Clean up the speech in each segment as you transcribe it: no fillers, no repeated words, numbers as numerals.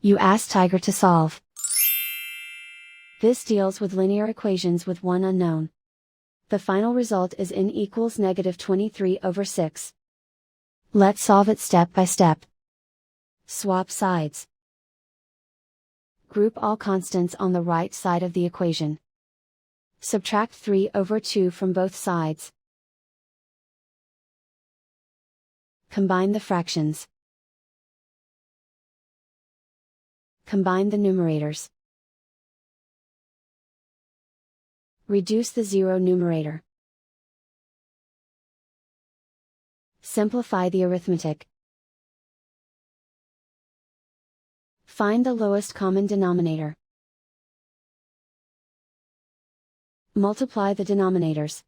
You ask Tiger to solve. This deals with linear equations with one unknown. The final result is n equals -23/6. Let's solve it step by step. Swap sides. Group all constants on the right side of the equation. Subtract 3/2 from both sides. Combine the fractions. Combine the numerators. Reduce the zero numerator. Simplify the arithmetic. Find the lowest common denominator. Multiply the denominators.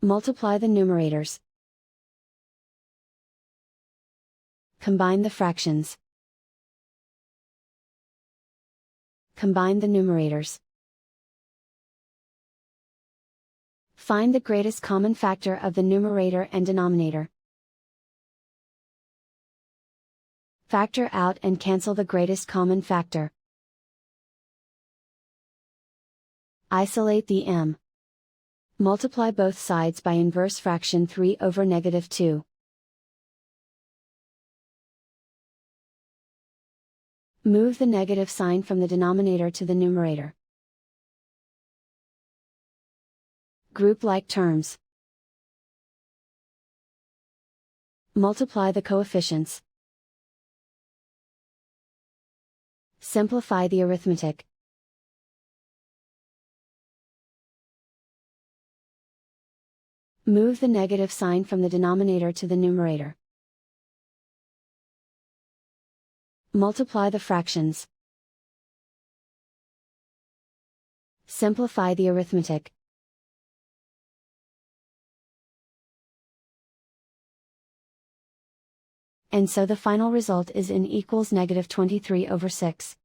Multiply the numerators. Combine the fractions. Combine the numerators. Find the greatest common factor of the numerator and denominator. Factor out and cancel the greatest common factor. Isolate the m. Multiply both sides by inverse fraction 3/2. Move the negative sign from the denominator to the numerator. Group like terms. Multiply the coefficients. Simplify the arithmetic. Move the negative sign from the denominator to the numerator. Multiply the fractions. Simplify the arithmetic. And so the final result is n equals -23/6.